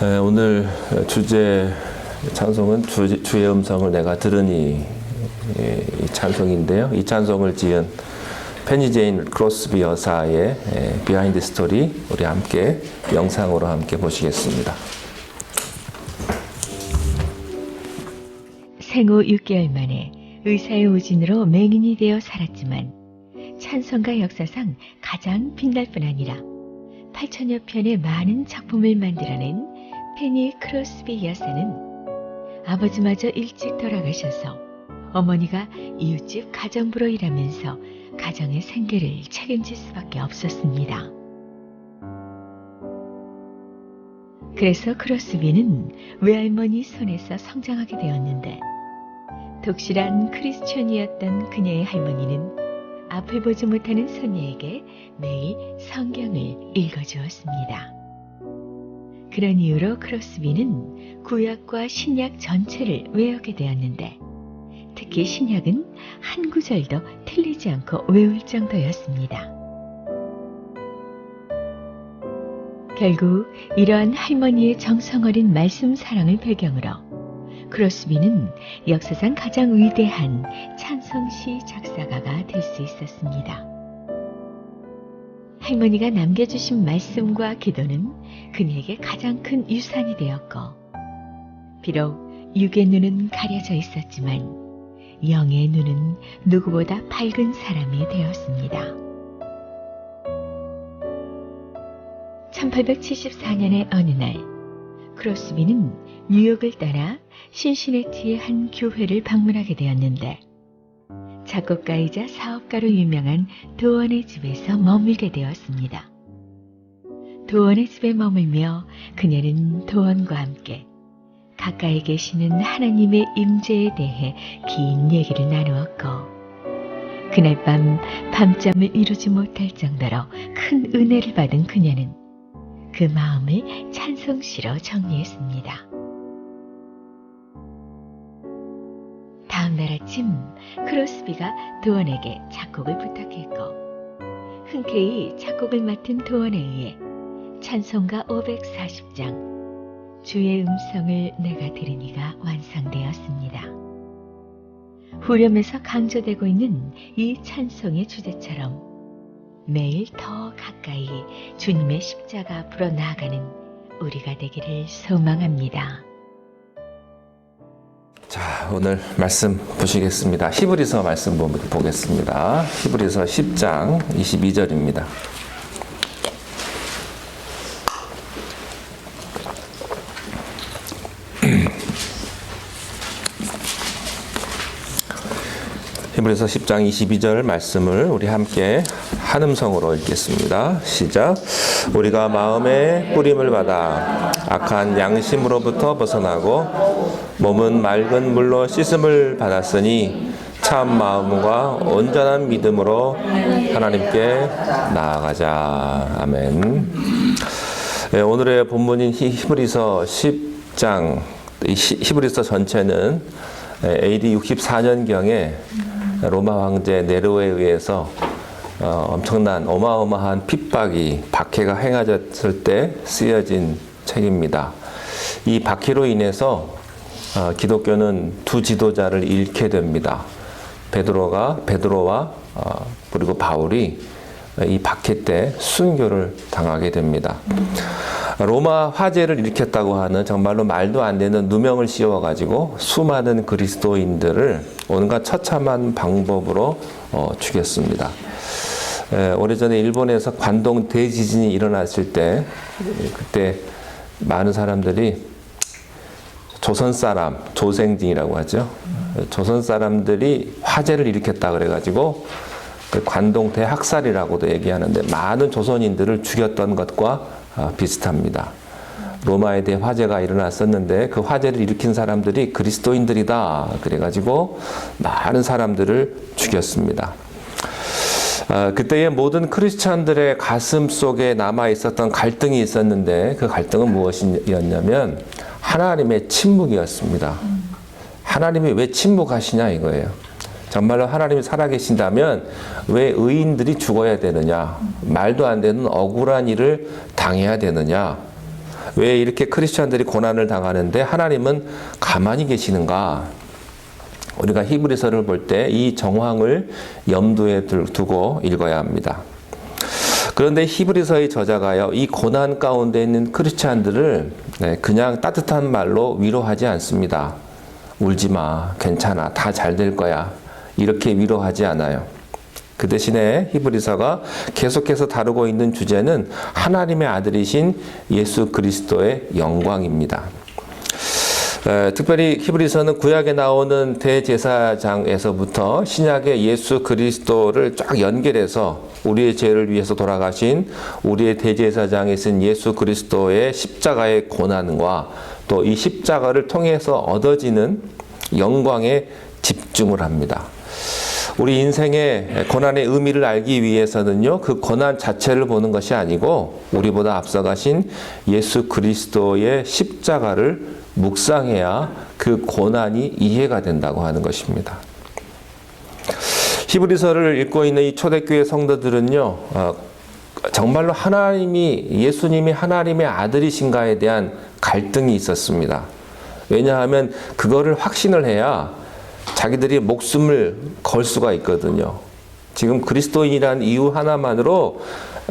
오늘 주제 찬송은 주의 음성을 내가 들으니, 이 찬송인데요. 이 찬송을 지은 페니 제인 크로스비 여사의 비하인드 스토리 우리 함께 영상으로 함께 보시겠습니다. 생후 6개월 만에 의사의 오진으로 맹인이 되어 살았지만 찬송가 역사상 가장 빛날 뿐 아니라 8천여 편의 많은 작품을 만들어낸 페니 크로스비 여사는 아버지마저 일찍 돌아가셔서 어머니가 이웃집 가정부로 일하면서 가정의 생계를 책임질 수밖에 없었습니다. 그래서 크로스비는 외할머니 손에서 성장하게 되었는데 독실한 크리스천이었던 그녀의 할머니는 앞을 보지 못하는 손녀에게 매일 성경을 읽어주었습니다. 그런 이유로 크로스비는 구약과 신약 전체를 외우게 되었는데 특히 신약은 한 구절도 틀리지 않고 외울 정도였습니다. 결국 이러한 할머니의 정성어린 말씀 사랑을 배경으로 크로스비는 역사상 가장 위대한 찬송시 작사가가 될 수 있었습니다. 할머니가 남겨주신 말씀과 기도는 그녀에게 가장 큰 유산이 되었고 비록 육의 눈은 가려져 있었지만 영의 눈은 누구보다 밝은 사람이 되었습니다. 1874년의 어느 날 크로스비는 뉴욕을 떠나 신시내티의 한 교회를 방문하게 되었는데 작곡가이자 사업가로 유명한 도원의 집에서 머물게 되었습니다. 도원의 집에 머물며 그녀는 도원과 함께 가까이 계시는 하나님의 임재에 대해 긴 얘기를 나누었고 그날 밤 밤잠을 이루지 못할 정도로 큰 은혜를 받은 그녀는 그 마음을 찬송시로 정리했습니다. 다음 날 아침 크로스비가 도원에게 작곡을 부탁했고 흔쾌히 작곡을 맡은 도원에 의해 찬송가 540장 주의 음성을 내가 들으니가 완성되었습니다. 후렴에서 강조되고 있는 이 찬송의 주제처럼 매일 더 가까이 주님의 십자가 앞으로 나아가는 우리가 되기를 소망합니다. 자, 오늘 말씀 보시겠습니다. 히브리서 말씀 보겠습니다. 히브리서 10장 22절입니다. 히브리서 10장 22절 말씀을 우리 함께 한 음성으로 읽겠습니다. 시작. 우리가 마음의 뿌림을 받아 악한 양심으로부터 벗어나고 몸은 맑은 물로 씻음을 받았으니 참 마음과 온전한 믿음으로 하나님께 나아가자. 아멘. 네, 오늘의 본문인 히브리서 10장, 히브리서 전체는 AD 64년경에 로마 황제 네로에 의해서 엄청난 어마어마한 핍박이 박해가 행해졌을 때 쓰여진 책입니다. 이 박해로 인해서 기독교는 두 지도자를 잃게 됩니다. 베드로와 그리고 바울이 이 박해 때 순교를 당하게 됩니다. 로마 화재를 일으켰다고 하는 정말로 말도 안 되는 누명을 씌워가지고 수많은 그리스도인들을 온갖 처참한 방법으로 죽였습니다. 오래전에 일본에서 관동 대지진이 일어났을 때 그때 많은 사람들이 조선 사람, 조생징이라고 하죠. 조선 사람들이 화재를 일으켰다 그래가지고 관동 대학살이라고도 얘기하는데 많은 조선인들을 죽였던 것과 비슷합니다. 로마에 대해 화재가 일어났었는데 그 화재를 일으킨 사람들이 그리스도인들이다 그래가지고 많은 사람들을 죽였습니다. 그때의 모든 크리스찬들의 가슴 속에 남아 있었던 갈등이 있었는데 그 갈등은 무엇이었냐면 하나님의 침묵이었습니다. 하나님이 왜 침묵하시냐 이거예요. 정말로 하나님이 살아계신다면 왜 의인들이 죽어야 되느냐? 말도 안 되는 억울한 일을 당해야 되느냐? 왜 이렇게 크리스천들이 고난을 당하는데 하나님은 가만히 계시는가? 우리가 히브리서를 볼 때 이 정황을 염두에 두고 읽어야 합니다. 그런데 히브리서의 저자가요, 이 고난 가운데 있는 크리스찬들을 그냥 따뜻한 말로 위로하지 않습니다. 울지 마, 괜찮아, 다 잘 될 거야. 이렇게 위로하지 않아요. 그 대신에 히브리서가 계속해서 다루고 있는 주제는 하나님의 아들이신 예수 그리스도의 영광입니다. 특별히 히브리서는 구약에 나오는 대제사장에서부터 신약의 예수 그리스도를 쫙 연결해서 우리의 죄를 위해서 돌아가신 우리의 대제사장이신 예수 그리스도의 십자가의 고난과 또 이 십자가를 통해서 얻어지는 영광에 집중을 합니다. 우리 인생의 고난의 의미를 알기 위해서는요, 그 고난 자체를 보는 것이 아니고 우리보다 앞서가신 예수 그리스도의 십자가를 묵상해야 그 고난이 이해가 된다고 하는 것입니다. 히브리서를 읽고 있는 이 초대교회 성도들은요, 정말로 예수님이 하나님의 아들이신가에 대한 갈등이 있었습니다. 왜냐하면 그거를 확신을 해야 자기들이 목숨을 걸 수가 있거든요. 지금 그리스도인이라는 이유 하나만으로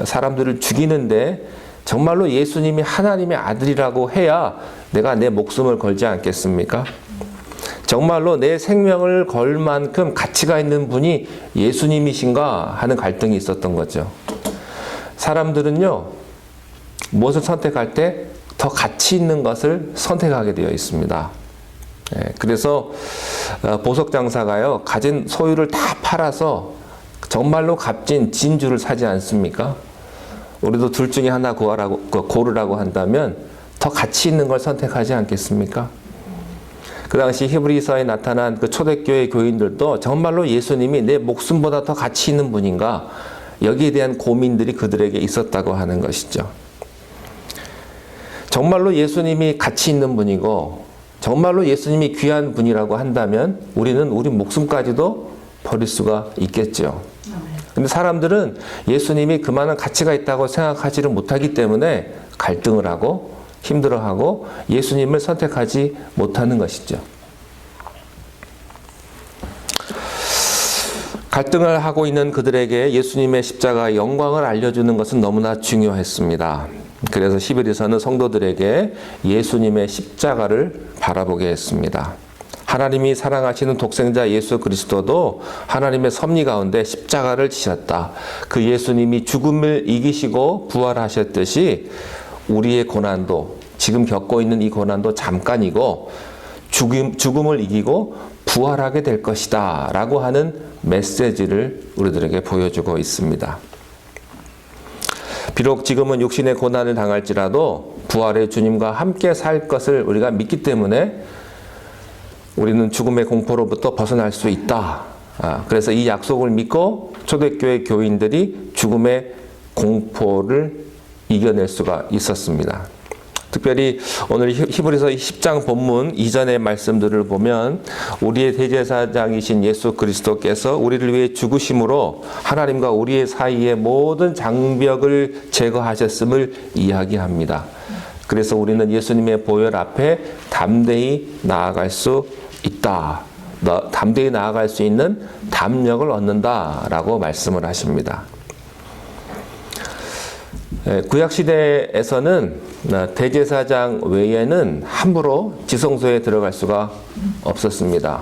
사람들을 죽이는데 정말로 예수님이 하나님의 아들이라고 해야 내가 내 목숨을 걸지 않겠습니까? 정말로 내 생명을 걸 만큼 가치가 있는 분이 예수님이신가 하는 갈등이 있었던 거죠. 사람들은요, 무엇을 선택할 때 더 가치 있는 것을 선택하게 되어 있습니다. 그래서 보석 장사가요, 가진 소유를 다 팔아서 정말로 값진 진주를 사지 않습니까? 우리도 둘 중에 하나 고르라고 한다면 더 가치 있는 걸 선택하지 않겠습니까? 그 당시 히브리서에 나타난 그 초대교회 교인들도 정말로 예수님이 내 목숨보다 더 가치 있는 분인가? 여기에 대한 고민들이 그들에게 있었다고 하는 것이죠. 정말로 예수님이 가치 있는 분이고 정말로 예수님이 귀한 분이라고 한다면 우리는 우리 목숨까지도 버릴 수가 있겠죠. 근데 사람들은 예수님이 그만한 가치가 있다고 생각하지를 못하기 때문에 갈등을 하고 힘들어하고 예수님을 선택하지 못하는 것이죠. 갈등을 하고 있는 그들에게 예수님의 십자가의 영광을 알려주는 것은 너무나 중요했습니다. 그래서 히브리서는 성도들에게 예수님의 십자가를 바라보게 했습니다. 하나님이 사랑하시는 독생자 예수 그리스도도 하나님의 섭리 가운데 십자가를 지셨다. 그 예수님이 죽음을 이기시고 부활하셨듯이 우리의 고난도, 지금 겪고 있는 이 고난도 잠깐이고 죽음을 이기고 부활하게 될 것이다 라고 하는 메시지를 우리들에게 보여주고 있습니다. 비록 지금은 육신의 고난을 당할지라도 부활의 주님과 함께 살 것을 우리가 믿기 때문에 우리는 죽음의 공포로부터 벗어날 수 있다. 그래서 이 약속을 믿고 초대교회 교인들이 죽음의 공포를 이겨낼 수가 있었습니다. 특별히 오늘 히브리서 10장 본문 이전의 말씀들을 보면 우리의 대제사장이신 예수 그리스도께서 우리를 위해 죽으심으로 하나님과 우리의 사이의 모든 장벽을 제거하셨음을 이야기합니다. 그래서 우리는 예수님의 보혈 앞에 담대히 나아갈 수 있다. 담대히 나아갈 수 있는 담력을 얻는다라고 말씀을 하십니다. 구약시대에서는 대제사장 외에는 함부로 지성소에 들어갈 수가 없었습니다.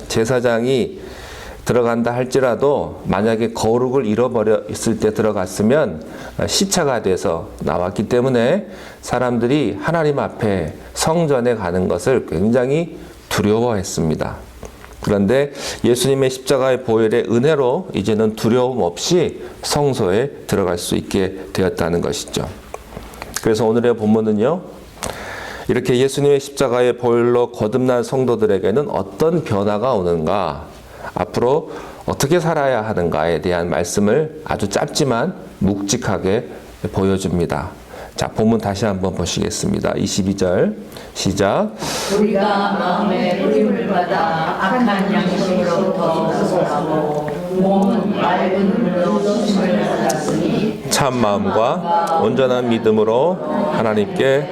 제사장이 들어간다 할지라도 만약에 거룩을 잃어버렸을 때 들어갔으면 시차가 돼서 나왔기 때문에 사람들이 하나님 앞에 성전에 가는 것을 굉장히 두려워했습니다. 그런데 예수님의 십자가의 보혈의 은혜로 이제는 두려움 없이 성소에 들어갈 수 있게 되었다는 것이죠. 그래서 오늘의 본문은요, 이렇게 예수님의 십자가의 보혈로 거듭난 성도들에게는 어떤 변화가 오는가, 앞으로 어떻게 살아야 하는가에 대한 말씀을 아주 짧지만 묵직하게 보여줍니다. 자, 본문 다시 한번 보시겠습니다. 22절 시작. 우리가 마음에 부림을 받아 악한 양심으로부터 벗어나고 몸은 맑은 눈으로 주심을 받았으니 참 마음과 온전한 믿음으로 하나님께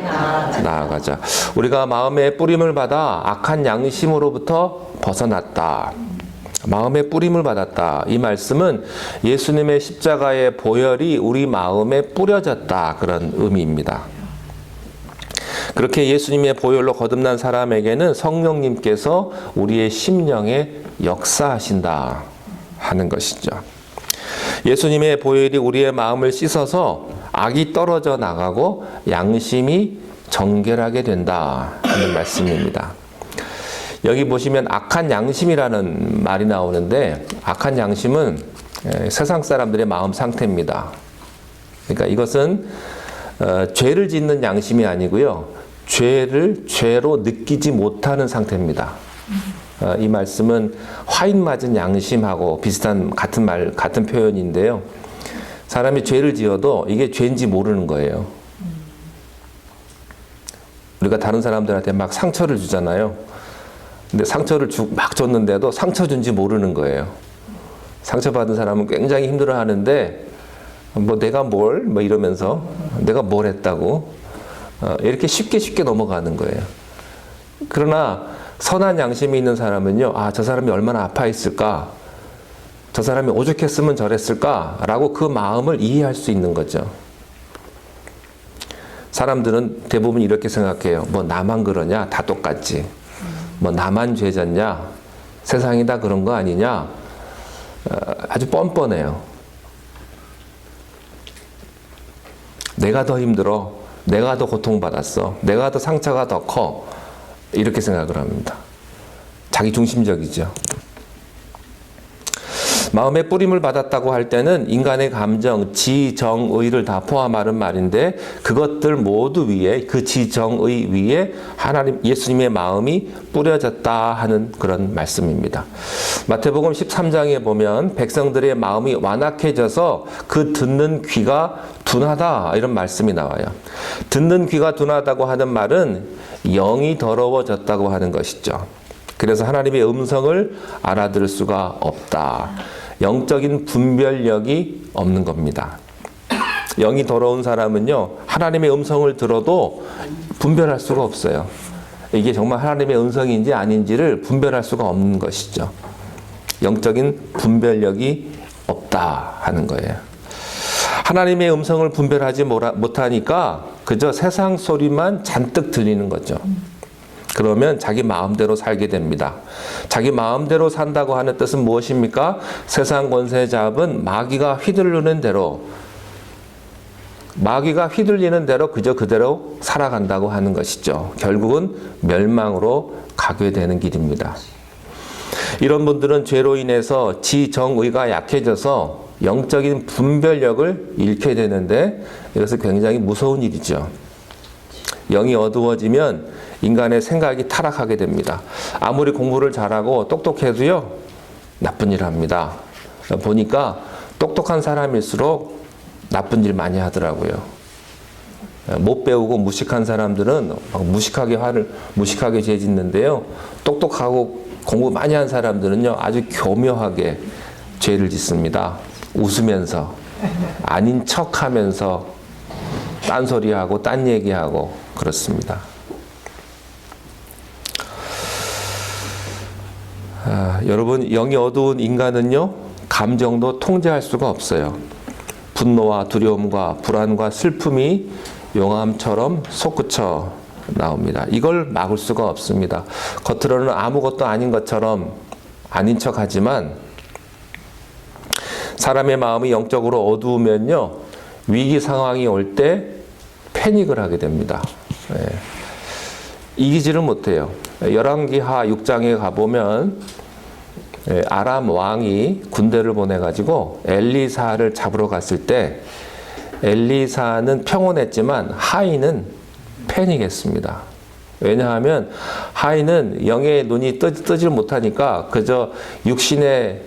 나아가자. 우리가 마음의 뿌림을 받아 악한 양심으로부터 벗어났다. 마음의 뿌림을 받았다. 이 말씀은 예수님의 십자가의 보혈이 우리 마음에 뿌려졌다. 그런 의미입니다. 그렇게 예수님의 보혈로 거듭난 사람에게는 성령님께서 우리의 심령에 역사하신다 하는 것이죠. 예수님의 보혈이 우리의 마음을 씻어서 악이 떨어져 나가고 양심이 정결하게 된다 하는 말씀입니다. 여기 보시면 악한 양심이라는 말이 나오는데, 악한 양심은 세상 사람들의 마음 상태입니다. 그러니까 이것은 죄를 짓는 양심이 아니고요, 죄를 죄로 느끼지 못하는 상태입니다. 이 말씀은 화인 맞은 양심하고 비슷한 같은 표현인데요. 사람이 죄를 지어도 이게 죄인지 모르는 거예요. 우리가 다른 사람들한테 막 상처를 주잖아요. 근데 상처를 막 줬는데도 상처 준지 모르는 거예요. 상처받은 사람은 굉장히 힘들어 하는데, 뭐 내가 뭐 이러면서 내가 뭘 했다고 이렇게 쉽게 넘어가는 거예요. 그러나 선한 양심이 있는 사람은요, 저 사람이 얼마나 아파했을까, 저 사람이 오죽했으면 저랬을까 라고 그 마음을 이해할 수 있는 거죠. 사람들은 대부분 이렇게 생각해요. 뭐 나만 그러냐, 다 똑같지. 뭐 나만 죄졌냐, 세상이 다 그런 거 아니냐. 아주 뻔뻔해요. 내가 더 힘들어, 내가 더 고통받았어, 내가 더 상처가 더 커, 이렇게 생각을 합니다. 자기 중심적이죠. 마음의 뿌림을 받았다고 할 때는 인간의 감정, 지, 정, 의를 다 포함하는 말인데, 그것들 모두 위에, 그 지, 정, 의 위에 하나님, 예수님의 마음이 뿌려졌다 하는 그런 말씀입니다. 마태복음 13장에 보면 백성들의 마음이 완악해져서 그 듣는 귀가 둔하다, 이런 말씀이 나와요. 듣는 귀가 둔하다고 하는 말은 영이 더러워졌다고 하는 것이죠. 그래서 하나님의 음성을 알아들을 수가 없다. 영적인 분별력이 없는 겁니다. 영이 더러운 사람은요, 하나님의 음성을 들어도 분별할 수가 없어요. 이게 정말 하나님의 음성인지 아닌지를 분별할 수가 없는 것이죠. 영적인 분별력이 없다 하는 거예요. 하나님의 음성을 분별하지 못하니까 그저 세상 소리만 잔뜩 들리는 거죠. 그러면 자기 마음대로 살게 됩니다. 자기 마음대로 산다고 하는 뜻은 무엇입니까? 세상 권세 잡은 마귀가 휘둘르는 대로, 마귀가 휘둘리는 대로 그저 그대로 살아간다고 하는 것이죠. 결국은 멸망으로 가게 되는 길입니다. 이런 분들은 죄로 인해서 지정의가 약해져서 영적인 분별력을 잃게 되는데, 이것은 굉장히 무서운 일이죠. 영이 어두워지면 인간의 생각이 타락하게 됩니다. 아무리 공부를 잘하고 똑똑해도요, 나쁜 일을 합니다. 보니까 똑똑한 사람일수록 나쁜 일 많이 하더라고요. 못 배우고 무식한 사람들은 무식하게 죄 짓는데요, 똑똑하고 공부 많이 한 사람들은요, 아주 교묘하게 죄를 짓습니다. 웃으면서, 아닌 척하면서 딴소리하고 딴 얘기하고 그렇습니다. 여러분, 영이 어두운 인간은요, 감정도 통제할 수가 없어요. 분노와 두려움과 불안과 슬픔이 용암처럼 솟구쳐 나옵니다. 이걸 막을 수가 없습니다. 겉으로는 아무것도 아닌 것처럼 아닌 척하지만, 사람의 마음이 영적으로 어두우면요, 위기 상황이 올 때 패닉을 하게 됩니다. 이기지를 못해요. 열왕기하 6장에 가보면 아람 왕이 군대를 보내가지고 엘리사를 잡으러 갔을 때, 엘리사는 평온했지만 하인은 패닉했습니다. 왜냐하면 하인은 영의 눈이 뜨질 못하니까 그저 육신의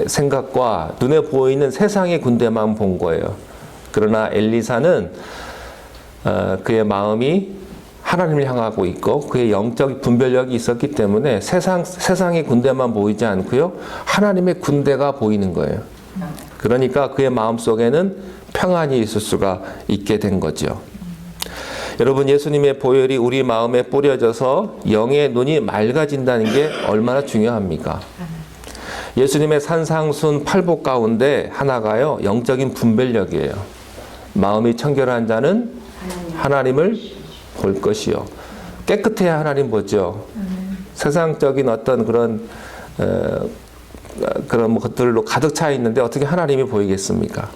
생각과 눈에 보이는 세상의 군대만 본 거예요. 그러나 엘리사는 그의 마음이 하나님을 향하고 있고 그의 영적 분별력이 있었기 때문에 세상의 군대만 보이지 않고요, 하나님의 군대가 보이는 거예요. 그러니까 그의 마음속에는 평안이 있을 수가 있게 된 거죠. 여러분, 예수님의 보혈이 우리 마음에 뿌려져서 영의 눈이 맑아진다는 게 얼마나 중요합니까? 예수님의 산상순 8복 가운데 하나가요, 영적인 분별력이에요. 마음이 청결한 자는 하나님을 볼 것이요. 깨끗해야 하나님 보죠. 세상적인 어떤 그런 것들로 가득 차 있는데 어떻게 하나님이 보이겠습니까?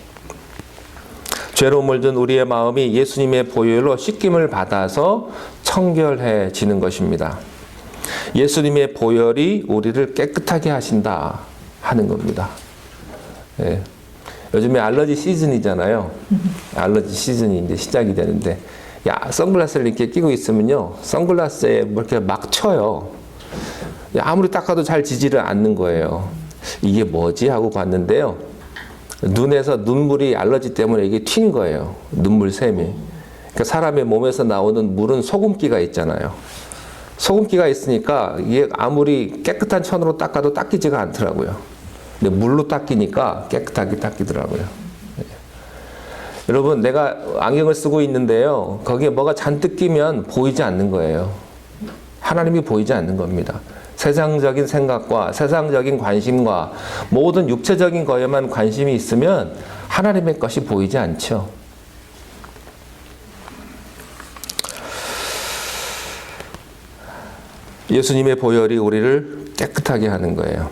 죄로 물든 우리의 마음이 예수님의 보혈로 씻김을 받아서 청결해지는 것입니다. 예수님의 보혈이 우리를 깨끗하게 하신다 하는 겁니다. 예. 요즘에 알러지 시즌이잖아요. 알러지 시즌이 이제 시작이 되는데, 선글라스를 이렇게 끼고 있으면요, 선글라스에 뭐 이렇게 막 쳐요. 아무리 닦아도 잘 지지를 않는 거예요. 이게 뭐지 하고 봤는데요, 눈에서 눈물이 알러지 때문에 이게 튄 거예요. 눈물샘이. 그러니까 사람의 몸에서 나오는 물은 소금기가 있잖아요. 소금기가 있으니까 이게 아무리 깨끗한 천으로 닦아도 닦이지가 않더라고요. 근데 물로 닦이니까 깨끗하게 닦이더라고요. 네. 여러분, 내가 안경을 쓰고 있는데요, 거기에 뭐가 잔뜩 끼면 보이지 않는 거예요. 하나님이 보이지 않는 겁니다. 세상적인 생각과 세상적인 관심과 모든 육체적인 거에만 관심이 있으면 하나님의 것이 보이지 않죠. 예수님의 보혈이 우리를 깨끗하게 하는 거예요.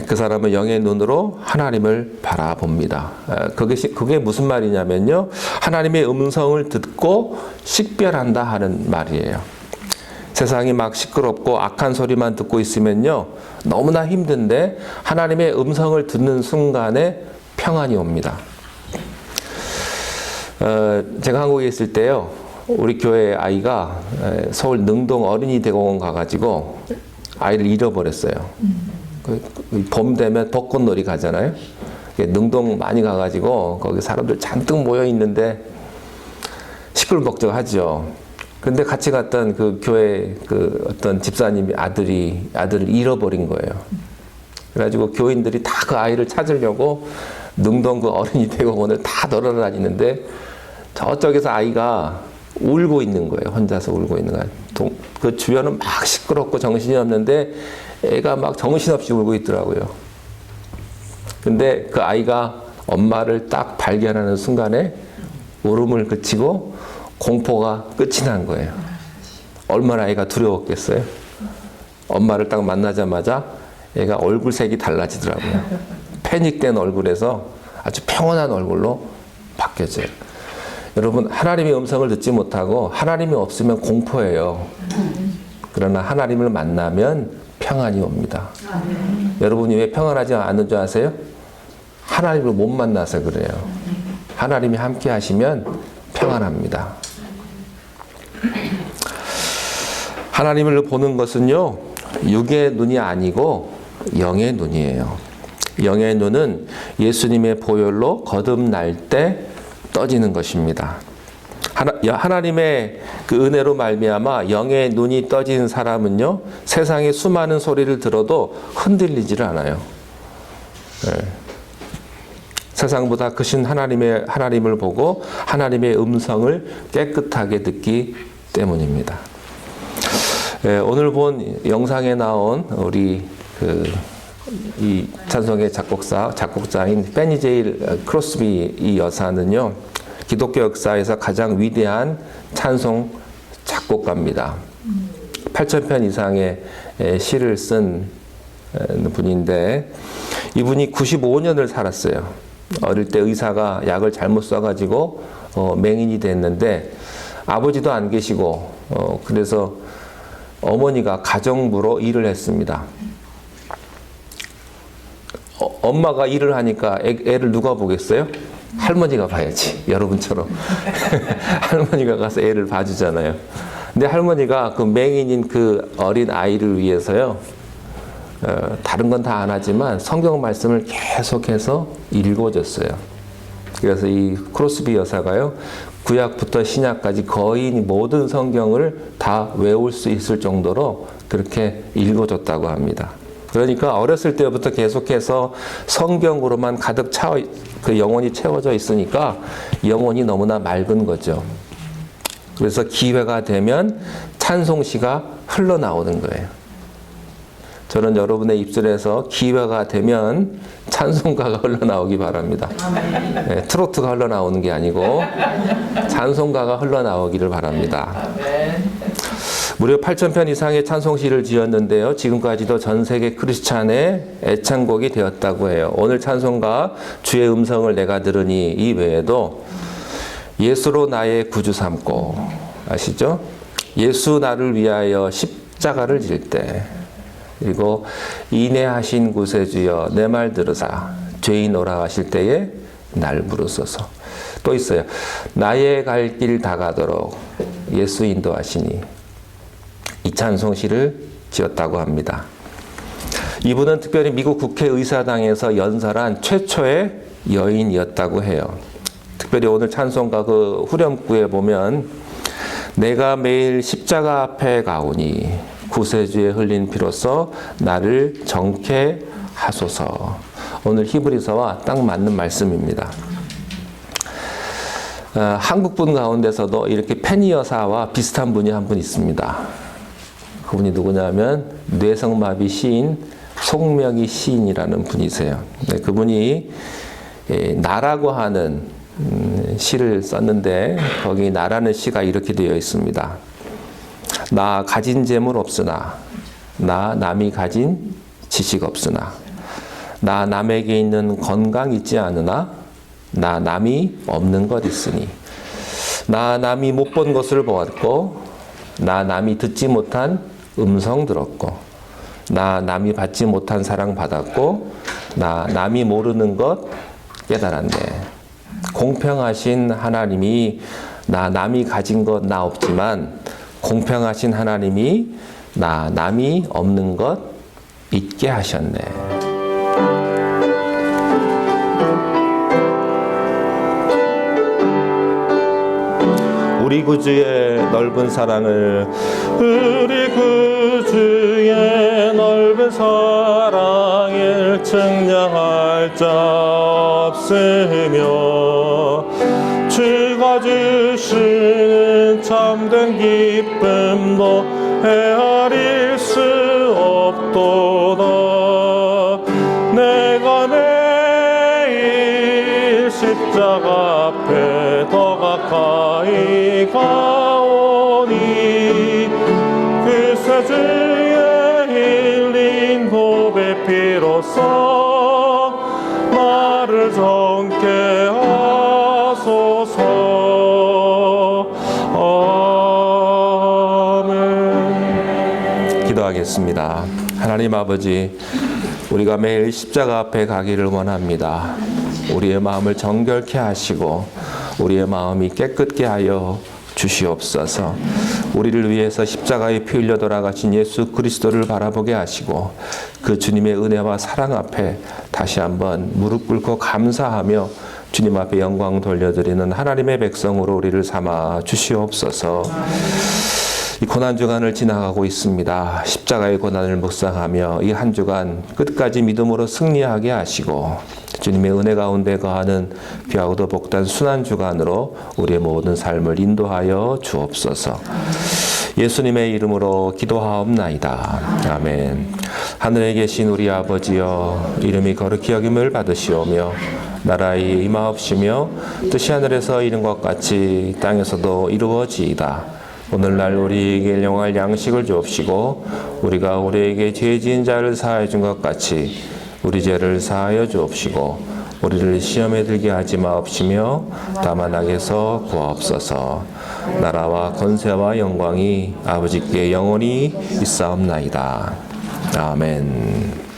그 사람은 영의 눈으로 하나님을 바라봅니다. 그게 무슨 말이냐면요, 하나님의 음성을 듣고 식별한다 하는 말이에요. 세상이 막 시끄럽고 악한 소리만 듣고 있으면요, 너무나 힘든데 하나님의 음성을 듣는 순간에 평안이 옵니다. 제가 한국에 있을 때요, 우리 교회 아이가 서울 능동 어린이 대공원 가가지고 아이를 잃어버렸어요. 봄 되면 벚꽃놀이 가잖아요. 능동 많이 가가지고 거기 사람들 잔뜩 모여 있는데 시끌벅적하죠. 근데 같이 갔던 그 교회 그 어떤 집사님이 아들을 잃어버린 거예요. 그래가지고 교인들이 다 그 아이를 찾으려고 능동 그 어린이 대공원을 다 돌아다니는데 저쪽에서 아이가 울고 있는 거예요. 혼자서 울고 있는 거예요. 그 주변은 막 시끄럽고 정신이 없는데 애가 막 정신없이 울고 있더라고요. 근데 그 아이가 엄마를 딱 발견하는 순간에 울음을 그치고 공포가 끝이 난 거예요. 얼마나 아이가 두려웠겠어요? 엄마를 딱 만나자마자 애가 얼굴색이 달라지더라고요. 패닉된 얼굴에서 아주 평온한 얼굴로 바뀌어져요. 여러분, 하나님의 음성을 듣지 못하고 하나님이 없으면 공포예요. 그러나 하나님을 만나면 평안이 옵니다. 여러분이 왜 평안하지 않은 줄 아세요? 하나님을 못 만나서 그래요. 하나님이 함께 하시면 평안합니다. 하나님을 보는 것은요, 육의 눈이 아니고 영의 눈이에요. 영의 눈은 예수님의 보혈로 거듭날 때 떠지는 것입니다. 하나님의 그 은혜로 말미암아 영의 눈이 떠진 사람은요, 세상의 수많은 소리를 들어도 흔들리지를 않아요. 네. 세상보다 크신 하나님을 보고 하나님의 음성을 깨끗하게 듣기 때문입니다. 네, 오늘 본 영상에 나온 우리 이 찬송의 작곡자인 페니 제일 크로스비 이 여사는요, 기독교 역사에서 가장 위대한 찬송 작곡가입니다. 8,000편 이상의 시를 쓴 분인데, 이분이 95년을 살았어요. 어릴 때 의사가 약을 잘못 써가지고 맹인이 됐는데 아버지도 안 계시고 그래서 어머니가 가정부로 일을 했습니다. 엄마가 일을 하니까 애를 누가 보겠어요? 할머니가 봐야지. 여러분처럼 할머니가 가서 애를 봐주잖아요. 근데 할머니가 그 맹인인 그 어린 아이를 위해서요, 다른 건 다 안 하지만 성경 말씀을 계속해서 읽어줬어요. 그래서 이 크로스비 여사가요, 구약부터 신약까지 거의 모든 성경을 다 외울 수 있을 정도로 그렇게 읽어줬다고 합니다. 그러니까 어렸을 때부터 계속해서 성경으로만 가득 차, 그 영혼이 채워져 있으니까 영혼이 너무나 맑은 거죠. 그래서 기회가 되면 찬송시가 흘러나오는 거예요. 저는 여러분의 입술에서 기회가 되면 찬송가가 흘러나오기 바랍니다. 네, 트로트가 흘러나오는 게 아니고 찬송가가 흘러나오기를 바랍니다. 무려 8,000편 이상의 찬송시를 지었는데요. 지금까지도 전 세계 크리스찬의 애창곡이 되었다고 해요. 오늘 찬송가 주의 음성을 내가 들으니 이 외에도 예수로 나의 구주 삼고, 아시죠? 예수 나를 위하여 십자가를 질 때, 그리고 인애하신 구세주여 내 말 들으사 죄인 오라 하실 때에 날 부르소서. 또 있어요. 나의 갈 길 다가도록 예수 인도하시니, 이 찬송시를 지었다고 합니다. 이분은 특별히 미국 국회의사당에서 연설한 최초의 여인이었다고 해요. 특별히 오늘 찬송가 그 후렴구에 보면 내가 매일 십자가 앞에 가오니 구세주의 흘린 피로써 나를 정케 하소서. 오늘 히브리서와 딱 맞는 말씀입니다. 한국 분 가운데서도 이렇게 페니 여사와 비슷한 분이 한 분 있습니다. 그분이 누구냐면 뇌성마비 시인 송명희 시인이라는 분이세요. 네, 그분이 나라고 하는 시를 썼는데 거기 나라는 시가 이렇게 되어 있습니다. 나 가진 재물 없으나 나 남이 가진 지식 없으나 나 남에게 있는 건강 있지 않으나 나 남이 없는 것 있으니 나 남이 못 본 것을 보았고 나 남이 듣지 못한 음성 들었고 나 남이 받지 못한 사랑 받았고 나 남이 모르는 것 깨달았네. 공평하신 하나님이 나 남이 가진 것 나 없지만 공평하신 하나님이 나 남이 없는 것 있게 하셨네. 우리 구주의 넓은 사랑을 우리 구주의 넓은 사랑을 측량할 자 없으며 주가 주시는 참된 기쁨도 헤아릴 수 없도다. 내가 매일 십자가 앞에 더 가까이 가오니 구세주의 흘린 보배 피로써 나를 정케 하소서. 아멘. 기도하겠습니다. 하나님 아버지, 우리가 매일 십자가 앞에 가기를 원합니다. 우리의 마음을 정결케 하시고 우리의 마음이 깨끗게 하여 주시옵소서. 우리를 위해서 십자가에 피 흘려 돌아가신 예수 그리스도를 바라보게 하시고 그 주님의 은혜와 사랑 앞에 다시 한번 무릎 꿇고 감사하며 주님 앞에 영광 돌려드리는 하나님의 백성으로 우리를 삼아 주시옵소서. 이 고난주간을 지나가고 있습니다. 십자가의 고난을 묵상하며 이 한 주간 끝까지 믿음으로 승리하게 하시고 주님의 은혜 가운데 거하는 귀하고도 복된 순환주간으로 우리의 모든 삶을 인도하여 주옵소서. 예수님의 이름으로 기도하옵나이다. 아멘. 하늘에 계신 우리 아버지여, 이름이 거룩히 여김을 받으시오며 나라의 임하옵시며 뜻이 하늘에서 이룬 것 같이 땅에서도 이루어지이다. 오늘날 우리에게 일용할 양식을 주옵시고 우리가 우리에게 죄 지은 자를 사하여 준 것 같이 우리 죄를 사하여 주옵시고 우리를 시험에 들게 하지 마옵시며 다만 악에서 구하옵소서. 나라와 권세와 영광이 아버지께 영원히 있사옵나이다. 아멘.